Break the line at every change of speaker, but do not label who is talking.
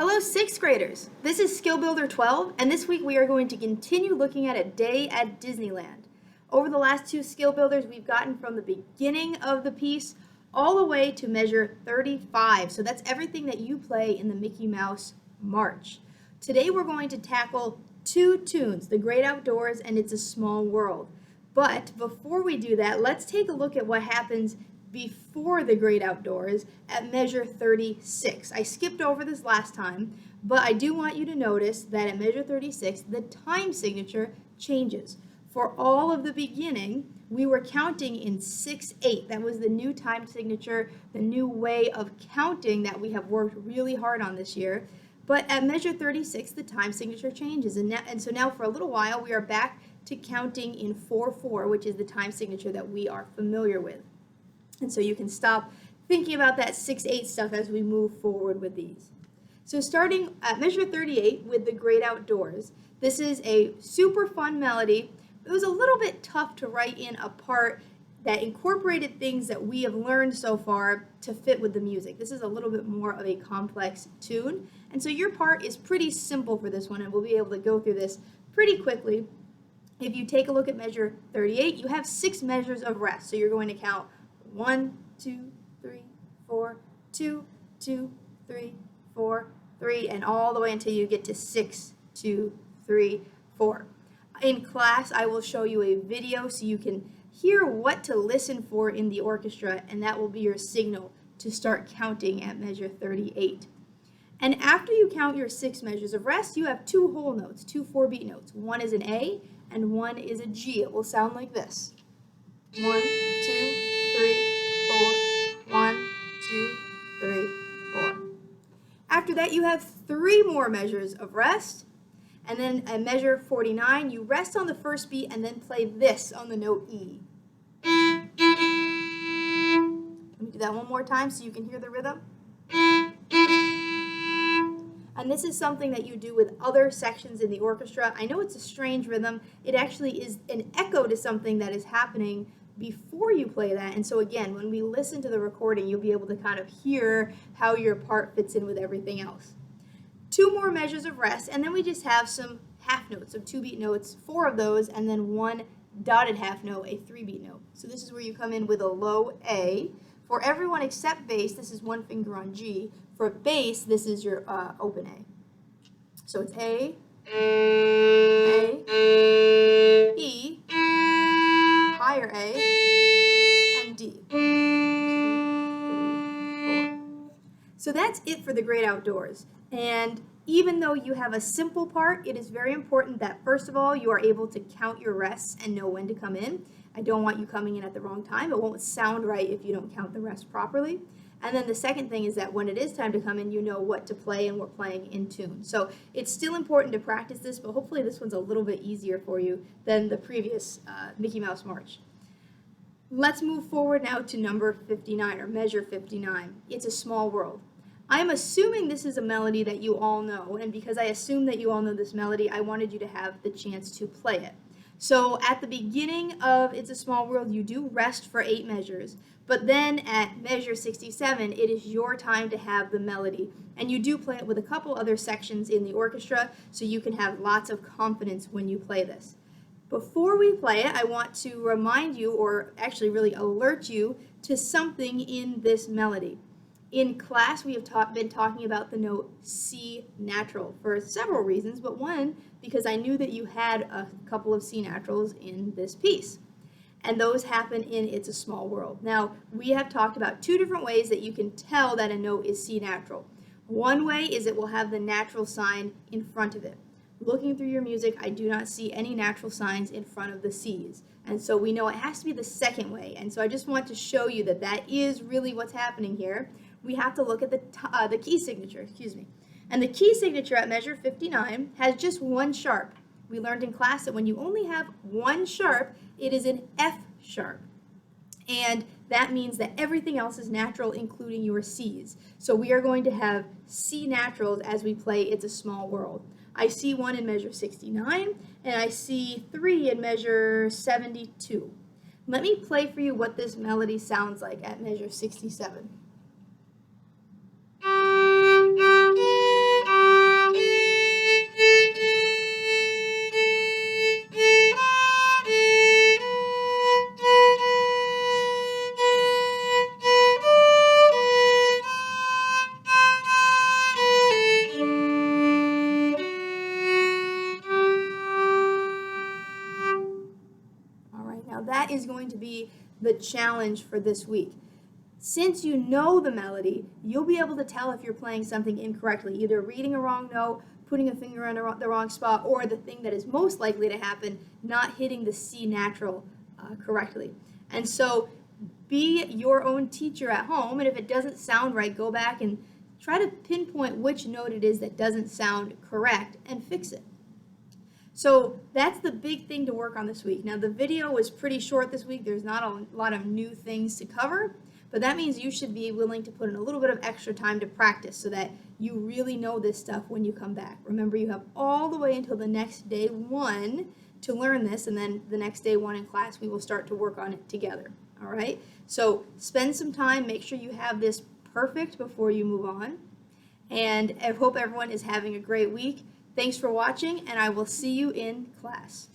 Hello, sixth graders. This is Skill Builder 12, and this week we are going to continue looking at a day at Disneyland. Over the last two skill builders, we've gotten from the beginning of the piece all the way to measure 35. So that's everything that you play in the Mickey Mouse March. Today we're going to tackle two tunes, The Great Outdoors and It's a Small World. But before we do that, let's take a look at what happens before The Great Outdoors at measure 36. I skipped over this last time, but I do want you to notice that at measure 36, the time signature changes. For all of the beginning, we were counting in 6/8. That was the new time signature, the new way of counting that we have worked really hard on this year. But at measure 36, the time signature changes. And so now for a little while, we are back to counting in 4/4, which is the time signature that we are familiar with. And so you can stop thinking about that 6/8 stuff as we move forward with these. So starting at measure 38 with The Great Outdoors, this is a super fun melody. It was a little bit tough to write in a part that incorporated things that we have learned so far to fit with the music. This is a little bit more of a complex tune. And so your part is pretty simple for this one, and we'll be able to go through this pretty quickly. If you take a look at measure 38, you have 6 measures of rest. So you're going to count 1, 2, 3, 4, 2, 2, 3, 4, 3, and all the way until you get to 6, 2, 3, 4. In class, I will show you a video so you can hear what to listen for in the orchestra, and that will be your signal to start counting at measure 38. And after you count your 6 measures of rest, you have 2 whole notes, 2 4-beat notes. One is an A and one is a G. It will sound like this. 1, 2, 3, 4, 1, 2, 3, 4. After that, you have 3 more measures of rest. And then at measure 49, you rest on the first beat and then play this on the note E. Let me do that one more time so you can hear the rhythm. And this is something that you do with other sections in the orchestra. I know it's a strange rhythm. It actually is an echo to something that is happening before you play that. And so again, when we listen to the recording, you'll be able to kind of hear how your part fits in with everything else. 2 more measures of rest, and then we just have some half notes, some 2-beat notes, 4 of those, and then 1 dotted half note, a 3-beat note. So this is where you come in with a low A. For everyone except bass, this is 1 finger on G. For bass, this is your open A. So it's A, E, higher A, and D. 2, 3, 4. So that's it for The Great Outdoors. And even though you have a simple part, it is very important that first of all, you are able to count your rests and know when to come in. I don't want you coming in at the wrong time. It won't sound right if you don't count the rest properly. And then the second thing is that when it is time to come in, you know what to play and we're playing in tune. So it's still important to practice this, but hopefully this one's a little bit easier for you than the previous Mickey Mouse March. Let's move forward now to number 59, or measure 59. It's a Small World. I'm assuming this is a melody that you all know, and because I assume that you all know this melody, I wanted you to have the chance to play it. So at the beginning of It's a Small World, you do rest for 8 measures, but then at measure 67, it is your time to have the melody, and you do play it with a couple other sections in the orchestra, so you can have lots of confidence when you play this. Before we play it, I want to remind you, or actually really alert you, to something in this melody. In class, we have been talking about the note C natural for several reasons, but one, because I knew that you had a couple of C naturals in this piece. And those happen in It's a Small World. Now, we have talked about 2 different ways that you can tell that a note is C natural. One way is it will have the natural sign in front of it. Looking through your music, I do not see any natural signs in front of the C's. And so we know it has to be the second way. And so I just want to show you that that is really what's happening here. We have to look at the key signature, And the key signature at measure 59 has just 1 sharp. We learned in class that when you only have 1 sharp, it is an F sharp. And that means that everything else is natural, including your C's. So we are going to have C naturals as we play It's a Small World. I see 1 in measure 69, and I see 3 in measure 72. Let me play for you what this melody sounds like at measure 67. that is going to be the challenge for this week. Since you know the melody, you'll be able to tell if you're playing something incorrectly, either reading a wrong note, putting a finger in the wrong spot, or the thing that is most likely to happen, not hitting the C natural correctly. And so be your own teacher at home, and if it doesn't sound right, go back and try to pinpoint which note it is that doesn't sound correct and fix it. So that's the big thing to work on this week. Now the video was pretty short this week. There's not a lot of new things to cover, but that means you should be willing to put in a little bit of extra time to practice so that you really know this stuff when you come back. Remember, you have all the way until the next day 1 to learn this, and then the next day 1 in class we will start to work on it together. All right? So spend some time, make sure you have this perfect before you move on, and I hope everyone is having a great week. Thanks for watching, and I will see you in class.